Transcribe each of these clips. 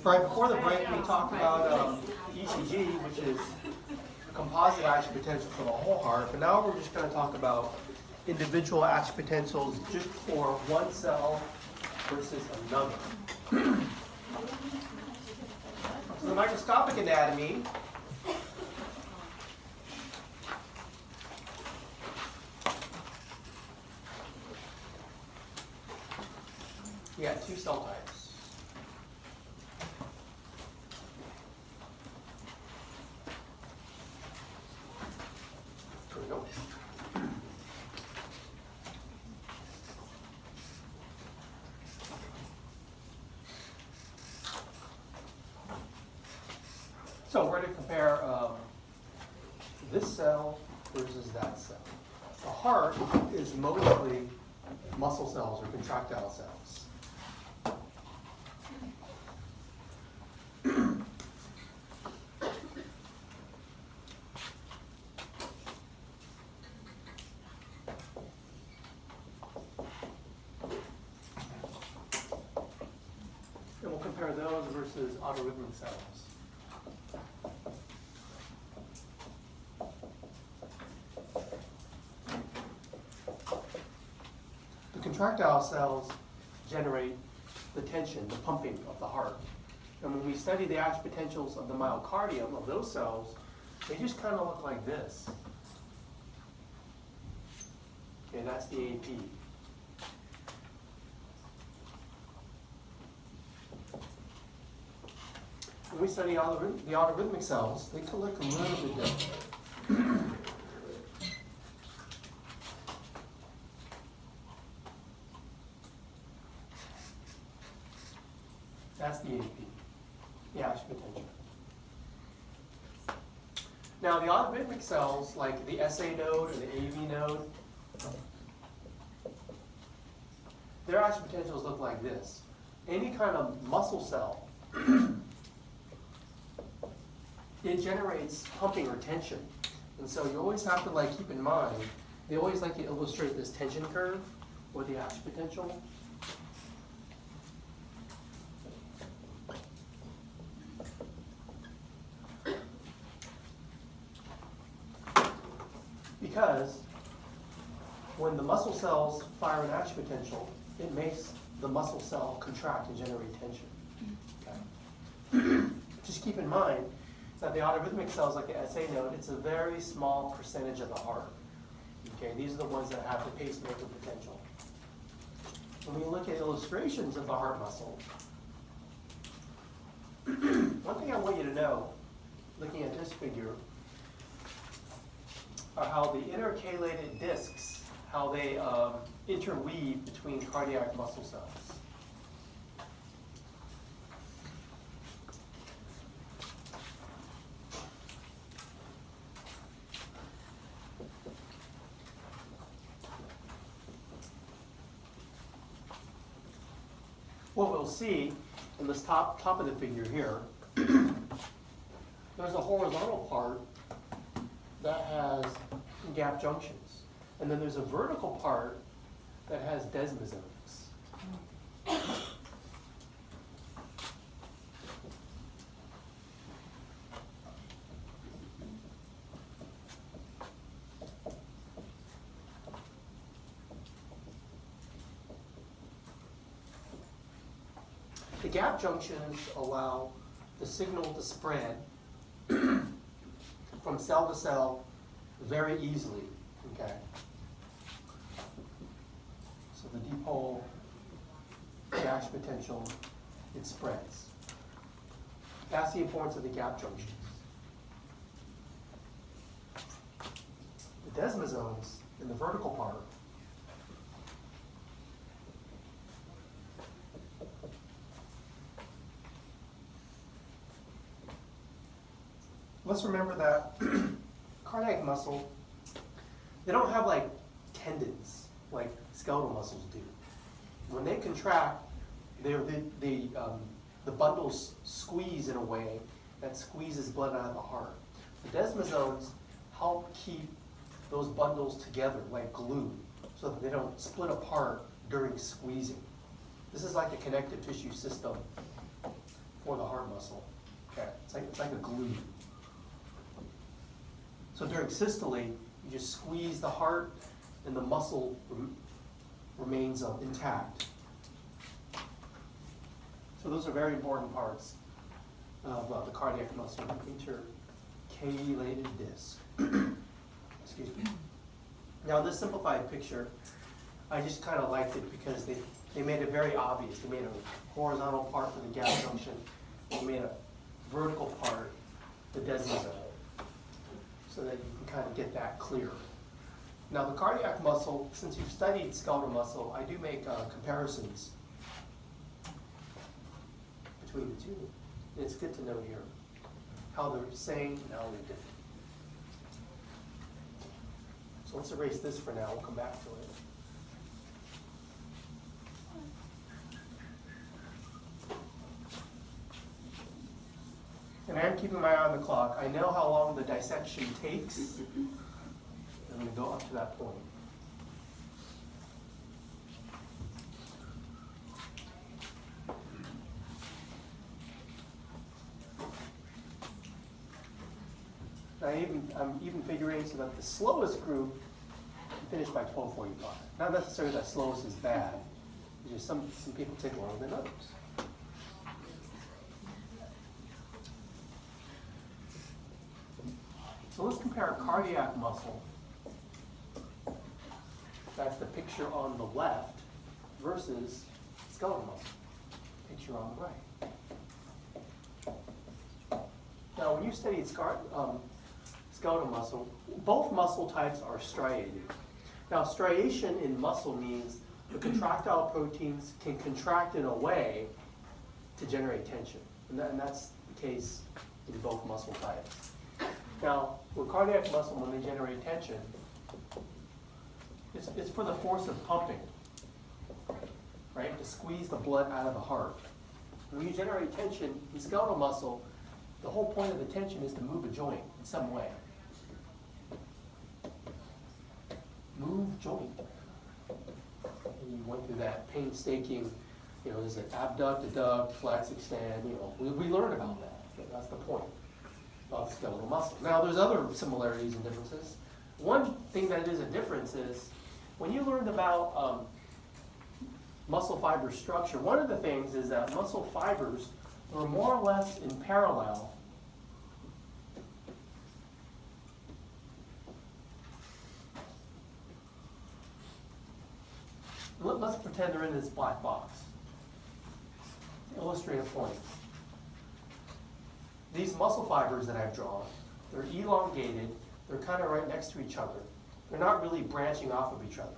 Right before the break, we talked about ECG, which is composite action potential for the whole heart. But now we're just going to talk about individual action potentials just for one cell versus another. So the microscopic anatomy. We got two cell types. Here we go. So we're going to compare this cell versus that cell. The heart is mostly muscle cells or contractile cells. And we'll compare those versus autorhythmic cells. The contractile cells generate the tension, the pumping of the heart. And when we study the action potentials of the myocardium of those cells, they just kind of look like this. Okay, that's the AP. When we study the autorhythmic cells, they can look a little bit different. That's the AP, the action potential. Now the autorhythmic cells, like the SA node or the AV node, their action potentials look like this. Any kind of muscle cell, it generates pumping or tension. And so you always have to keep in mind, they always like to illustrate this tension curve or the action potential. Because when the muscle cells fire an action potential, it makes the muscle cell contract and generate tension. Okay? Just keep in mind that the autorhythmic cells, like the SA node, it's a very small percentage of the heart. Okay, these are the ones that have the pacemaker potential. When we look at illustrations of the heart muscle, one thing I want you to know, looking at this figure, are how the intercalated discs, how they interweave between cardiac muscle cells. What we'll see in this top of the figure here, there's a horizontal part that has gap junctions. And then there's a vertical part that has desmosomes. The gap junctions allow the signal to spread from cell to cell very easily, okay? So the dipole, the action potential, it spreads. That's the importance of the gap junctions. The desmosomes in the vertical part let's remember that cardiac muscle, they don't have tendons like skeletal muscles do. When they contract, the bundles squeeze in a way that squeezes blood out of the heart. The desmosomes help keep those bundles together like glue so that they don't split apart during squeezing. This is like the connective tissue system for the heart muscle. Okay, it's like a glue. So during systole, you just squeeze the heart and the muscle remains intact. So those are very important parts of the cardiac muscle, intercalated disc. Excuse me. Now this simplified picture, I just kind of liked it because they made it very obvious. They made a horizontal part for the gap junction. They made a vertical part, the desmosome, so that you can kind of get that clear. Now the cardiac muscle, since you've studied skeletal muscle, I do make comparisons between the two. It's good to know here how they're the same and how they're different. So let's erase this for now. We'll come back to it. And I'm keeping my eye on the clock. I know how long the dissection takes. I'm going to go up to that point. I'm even figuring so that the slowest group can finish by 12:45. Not necessarily that slowest is bad. It's just some people take longer than others. So let's compare cardiac muscle. That's the picture on the left versus skeletal muscle. Picture on the right. Now, when you studied skeletal muscle, both muscle types are striated. Now, striation in muscle means the contractile proteins can contract in a way to generate tension. And that's the case in both muscle types. Now, with cardiac muscle, when they generate tension, it's for the force of pumping, right? To squeeze the blood out of the heart. When you generate tension in skeletal muscle, the whole point of the tension is to move a joint in some way. Move joint. And you went through that painstaking, there's an abduct, adduct, flex, extend, we learned about that. That's the point of skeletal muscle. Now, there's other similarities and differences. One thing that is a difference is when you learned about muscle fiber structure, one of the things is that muscle fibers were more or less in parallel Let's pretend they're in this black box. To illustrate a point. These muscle fibers that I've drawn, they're elongated, they're kind of right next to each other. They're not really branching off of each other.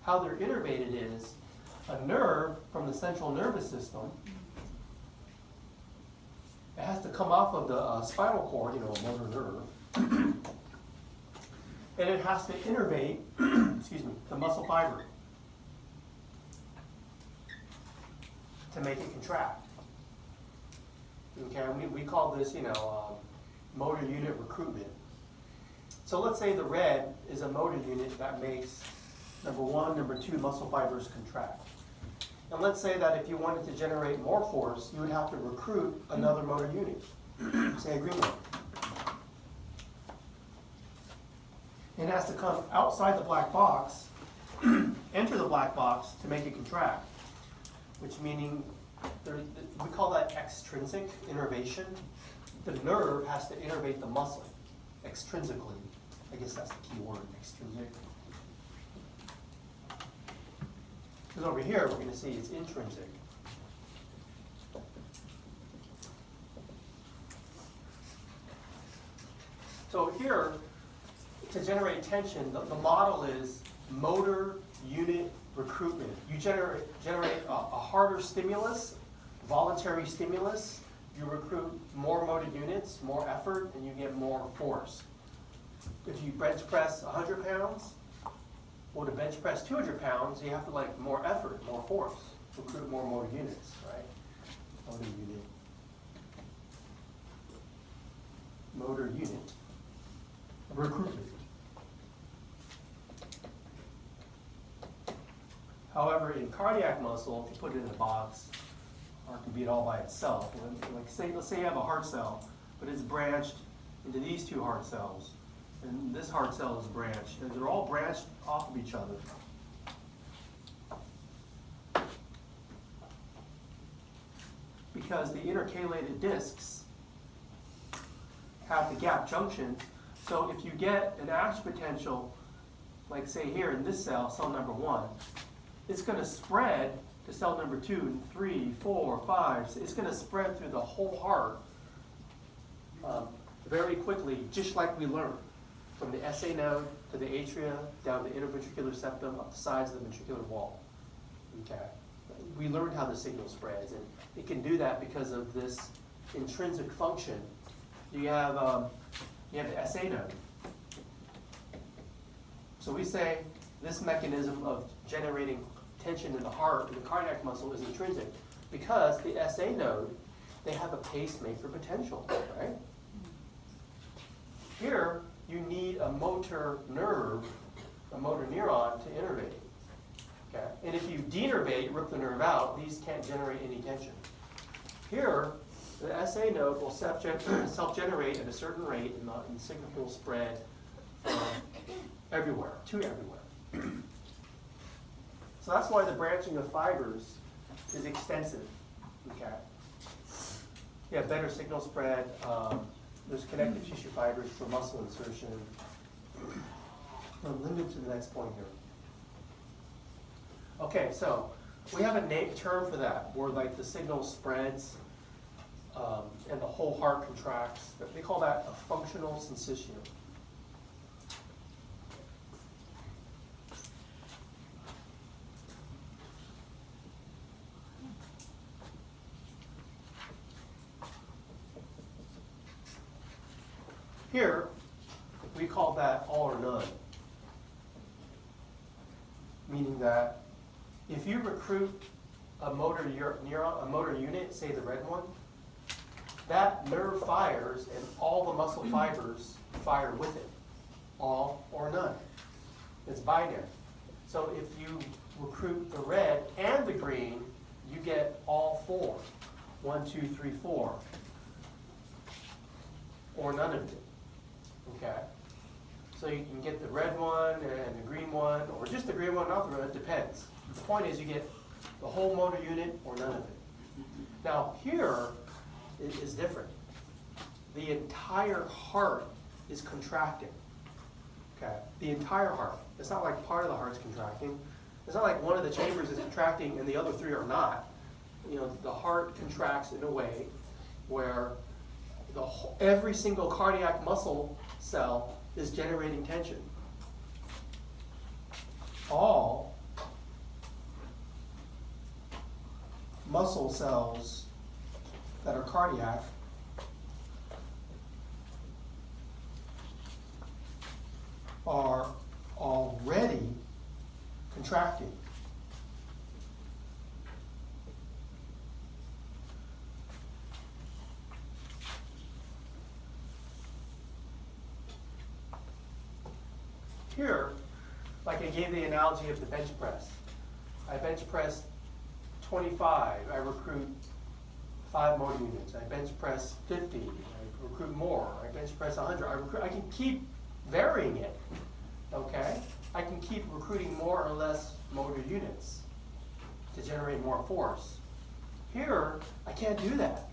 How they're innervated is a nerve from the central nervous system. It has to come off of the spinal cord, a motor nerve. And it has to innervate, the muscle fiber to make it contract. Okay, we call this, motor unit recruitment. So let's say the red is a motor unit that makes, number one, number two, muscle fibers contract. And let's say that if you wanted to generate more force, you would have to recruit another motor unit, say a green one. It has to come outside the black box, enter the black box to make it contract, which meaning, we call that extrinsic innervation. The nerve has to innervate the muscle extrinsically. I guess that's the key word, extrinsic. Because over here, we're going to see it's intrinsic. So here, to generate tension, the model is motor unit recruitment. You generate a harder stimulus, voluntary stimulus. You recruit more motor units, more effort, and you get more force. If you bench press 100 pounds, or to bench press 200 pounds, you have to more effort, more force, recruit more motor units, right? Motor unit recruitment. However, in cardiac muscle, if you put it in a box, or it can be it all by itself. Like let's say you have a heart cell, but it's branched into these two heart cells, and this heart cell is branched, and they're all branched off of each other. Because the intercalated discs have the gap junctions, so if you get an action potential, like say here in this cell, cell number 1, it's going to spread to cell number 2 and 3, 4, 5. So it's going to spread through the whole heart very quickly, just like we learned, from the SA node to the atria, down the interventricular septum, up the sides of the ventricular wall. Okay, we learned how the signal spreads, and it can do that because of this intrinsic function. You have the SA node. So we say this mechanism of generating tension in the heart, in the cardiac muscle, is intrinsic because the SA node, they have a pacemaker potential, right? Here, you need a motor nerve, a motor neuron to innervate. Okay? And if you denervate, rip the nerve out, these can't generate any tension. Here, the SA node will self-generate at a certain rate, and the signal will spread everywhere, to everywhere. So that's why the branching of fibers is extensive. Okay? You have better signal spread. There's connective tissue fibers for muscle insertion. I'm limited to the next point here. Okay, so we have a term for that, where like the signal spreads and the whole heart contracts. They call that a functional syncytium. Here, we call that all or none. Meaning that if you recruit a motor neuron, a motor unit, say the red one, that nerve fires and all the muscle fibers fire with it. All or none. It's binary. So if you recruit the red and the green, you get all 4. 1, 2, 3, 4. Or none of it. Okay? So you can get the red one and the green one, or just the green one, not the red, it depends. The point is you get the whole motor unit or none of it. Now here it is different. The entire heart is contracting. Okay? The entire heart. It's not like part of the heart's contracting. It's not like one of the chambers is contracting and the other 3 are not. You know, the heart contracts in a way where every single cardiac muscle cell is generating tension. All muscle cells that are cardiac are already contracting. Here, like I gave the analogy of the bench press. I bench press 25, I recruit 5 motor units. I bench press 50, I recruit more. I bench press 100, I can keep varying it, okay? I can keep recruiting more or less motor units to generate more force. Here, I can't do that.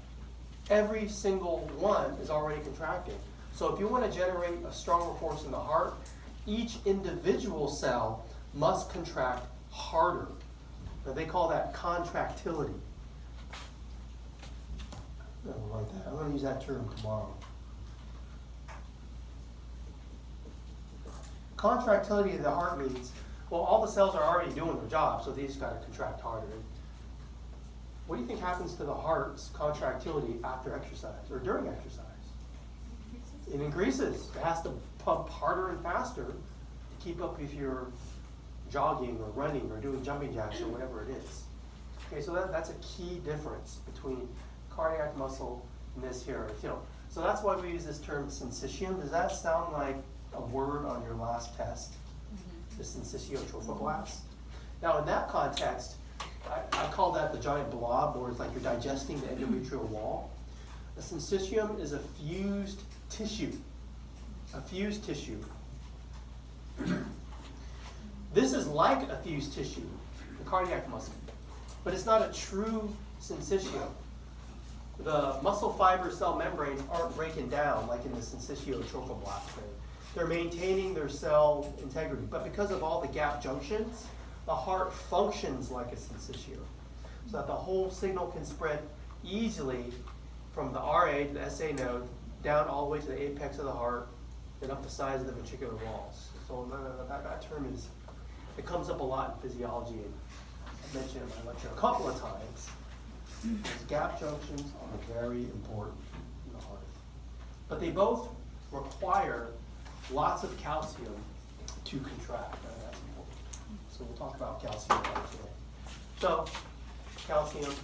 Every single one is already contracting. So if you want to generate a stronger force in the heart, each individual cell must contract harder. Now they call that contractility. I don't like that. I'm going to use that term tomorrow. Contractility of the heart means, well, all the cells are already doing their job, so these got to contract harder. What do you think happens to the heart's contractility after exercise or during exercise? It increases. It has to pump harder and faster to keep up if you're jogging or running or doing jumping jacks or whatever it is. Okay, so that's a key difference between cardiac muscle and this here. You know, so that's why we use this term syncytium. Does that sound like a word on your last test? The syncytiotrophoblasts? Now in that context, I call that the giant blob, or it's like you're digesting the endometrial wall. A syncytium is a fused tissue. A fused tissue. This is like a fused tissue, the cardiac muscle, but it's not a true syncytium. The muscle fiber cell membranes aren't breaking down like in the syncytiotrophoblasts. They're maintaining their cell integrity, but because of all the gap junctions, the heart functions like a syncytium, so that the whole signal can spread easily from the RA to the SA node, down all the way to the apex of the heart, and up the sides of the ventricular walls. So that term is, it comes up a lot in physiology, and I mentioned it in my lecture a couple of times. These gap junctions are very important in the heart. But they both require lots of calcium to contract. That's important. So we'll talk about calcium today. So, calcium,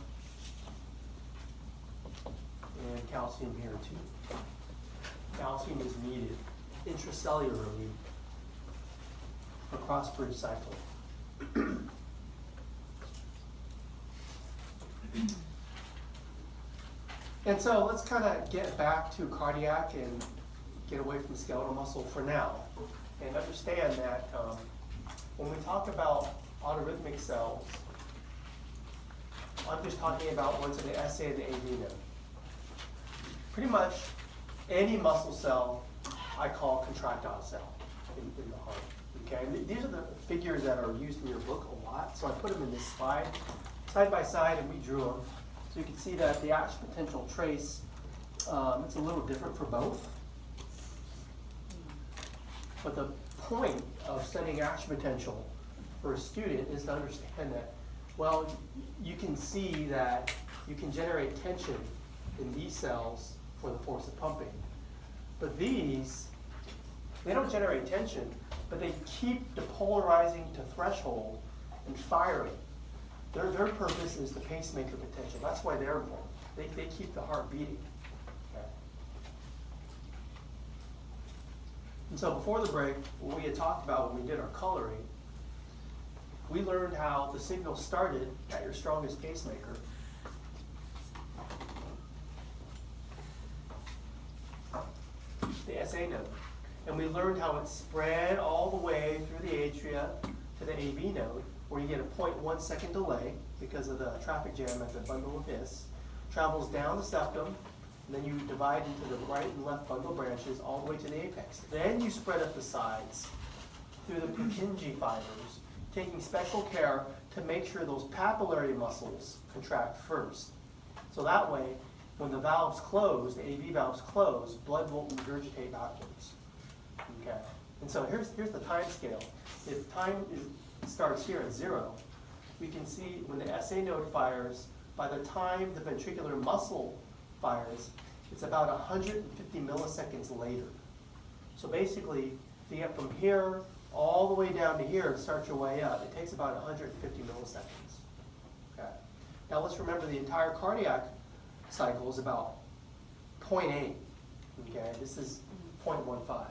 and calcium here too. Calcium is needed intracellularly for cross-bridge cycle. And so let's kind of get back to cardiac and get away from skeletal muscle for now, and understand that when we talk about autorhythmic cells, I'm just talking about ones in the SA and the AV node. Pretty much any muscle cell I call contractile cell in the heart. Okay, and these are the figures that are used in your book a lot, so I put them in this slide, side by side, and we drew them. So you can see that the action potential trace, it's a little different for both. But the point of studying action potential for a student is to understand that, well, you can see that you can generate tension in these cells for the force of pumping. But these, they don't generate tension, but they keep depolarizing to threshold and firing. Their purpose is the pacemaker potential. That's why they're important. They keep the heart beating. Okay. And so before the break, what we had talked about when we did our coloring, we learned how the signal started at your strongest pacemaker. The SA node. And we learned how it spread all the way through the atria to the AV node, where you get a 0.1 second delay because of the traffic jam at the bundle of His, travels down the septum, and then you divide into the right and left bundle branches all the way to the apex. Then you spread up the sides through the Purkinje fibers, taking special care to make sure those papillary muscles contract first. So that way, when the valves close, the AV valves close, blood won't regurgitate backwards. Okay. And so here's the time scale. If time starts here at 0, we can see when the SA node fires, by the time the ventricular muscle fires, it's about 150 milliseconds later. So basically, to get from here all the way down to here and start your way up, it takes about 150 milliseconds. Okay. Now let's remember the entire cardiac cycle is about 0.8. Okay, this is 0.15.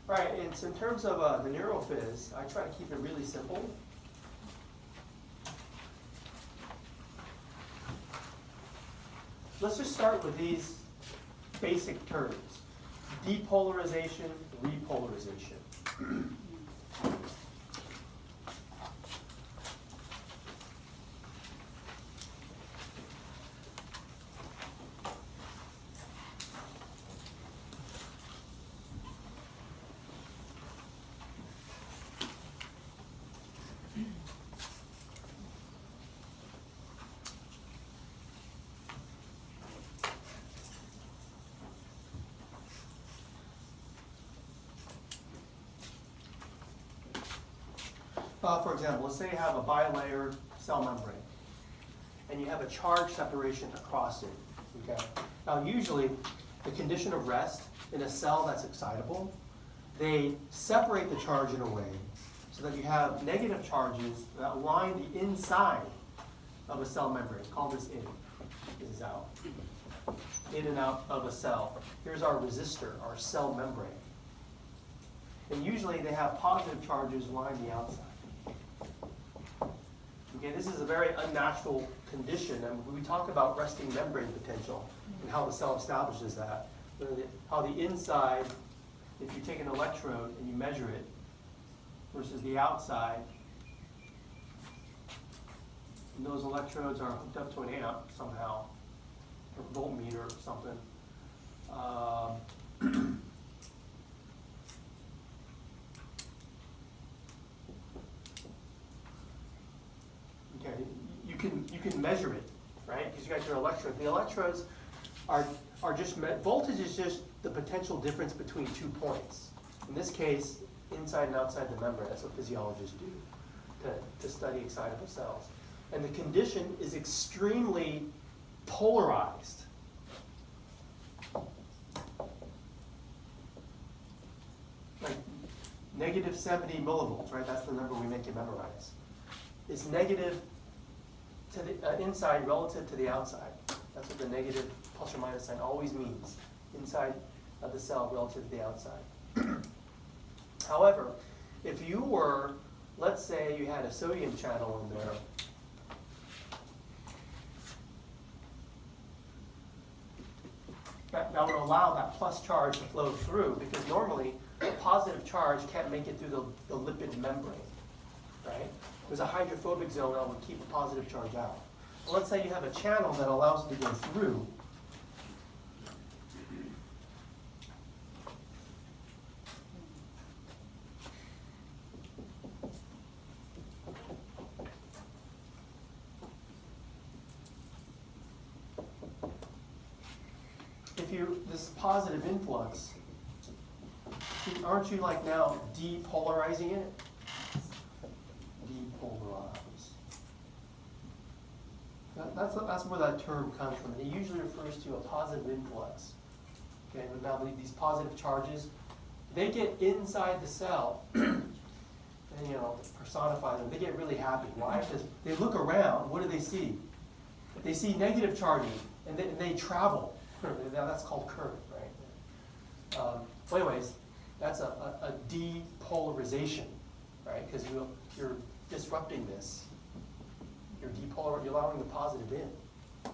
Right, and so in terms of the neurophys, I try to keep it really simple. Let's just start with these basic terms: depolarization, repolarization. For example, let's say you have a bilayer cell membrane, and you have a charge separation across it. Okay. Now, usually, the condition of rest in a cell that's excitable, they separate the charge in a way so that you have negative charges that line the inside of a cell membrane. Call this in. This is out. in and out of a cell. Here's our resistor, our cell membrane. And usually they have positive charges line the outside. Okay, this is a very unnatural condition, and we talk about resting membrane potential and how the cell establishes that. How the inside, if you take an electrode and you measure it, versus the outside, and those electrodes are hooked up to an amp somehow, or voltmeter or something. Okay, you can measure it, right? Because you got your electrode. The electrodes are just voltage is just the potential difference between 2 points. In this case, inside and outside the membrane. That's what physiologists do to study excitable cells. And the condition is extremely polarized. Like negative 70 millivolts, right? That's the number we make you memorize. It's negative to the inside relative to the outside. That's what the negative plus or minus sign always means. Inside of the cell relative to the outside. However, if you were, let's say you had a sodium channel in there, that would allow that plus charge to flow through, because normally a positive charge can't make it through the lipid membrane, right? There's a hydrophobic zone that would keep a positive charge out. Well, let's say you have a channel that allows it to go through. This positive influx, aren't you like now depolarizing it? Depolarize. That's where that term comes from. It usually refers to a positive influx. Okay, but now these positive charges, they get inside the cell, and to personify them, they get really happy. Why? Because they look around. What do they see? They see negative charging, and they travel. That's called current, right? Well, anyways, that's a depolarization, right? Because you're disrupting this. You're allowing the positive in.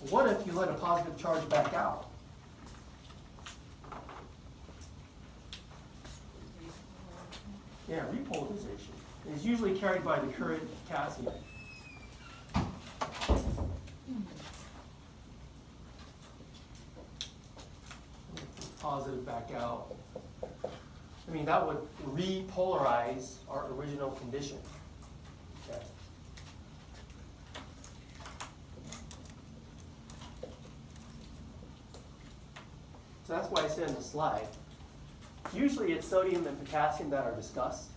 What if you let a positive charge back out? Yeah, repolarization. It's usually carried by the current potassium. Positive back out. I mean, that would repolarize our original condition. Okay. So that's why I said in the slide, usually it's sodium and potassium that are discussed.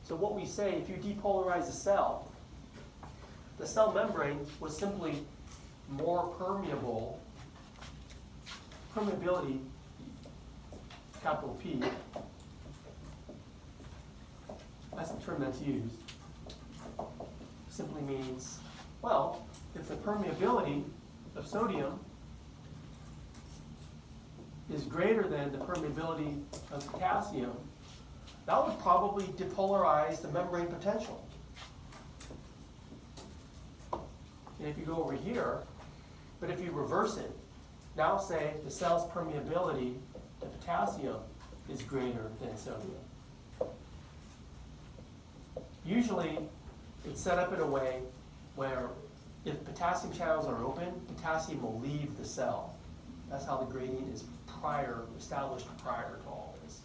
So what we say, if you depolarize a cell, the cell membrane was simply more permeable, permeability, capital P, that's the term that's used, simply means, well, if the permeability of sodium is greater than the permeability of potassium, that would probably depolarize the membrane potential. And if you go over here, but if you reverse it, now say the cell's permeability to potassium is greater than sodium. Usually it's set up in a way where if potassium channels are open, potassium will leave the cell. That's how the gradient is established prior to all this.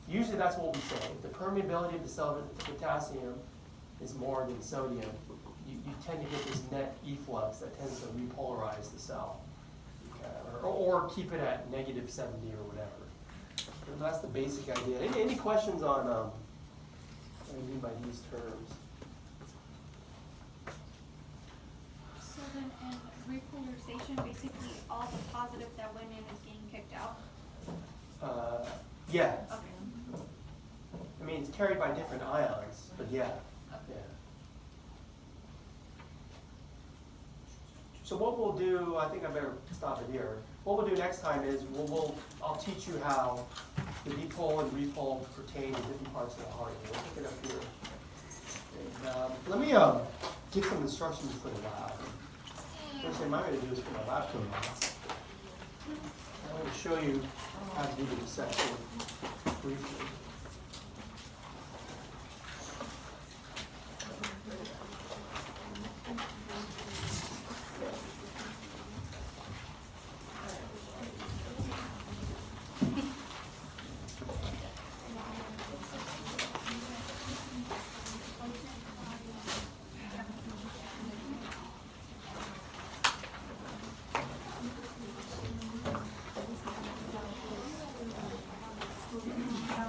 Usually that's what we say. If the permeability of the cell to potassium is more than sodium, you tend to get this net efflux that tends to repolarize the cell. Or keep it at negative 70 or whatever. And that's the basic idea. Any questions on what I mean by these terms? So then in repolarization, basically all the positive that went in is getting kicked out? Yeah. Okay. I mean, it's carried by different ions, but yeah. Okay. Yeah. So what we'll do, I think I better stop it here. What we'll do next time is I'll teach you how the dipole and repole pertain to different parts of the heart. We'll pick it up here. And, let me give some instructions for the lab. First thing I'm going to do is for my lab class. I'm going to show you how to do the dissection briefly.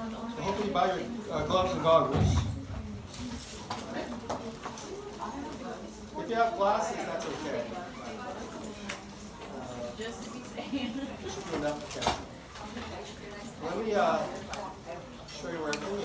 So hopefully you buy your gloves and goggles. If you have glasses, that's okay. Just to be safe. There should be enough protection. Let me show you where everything is.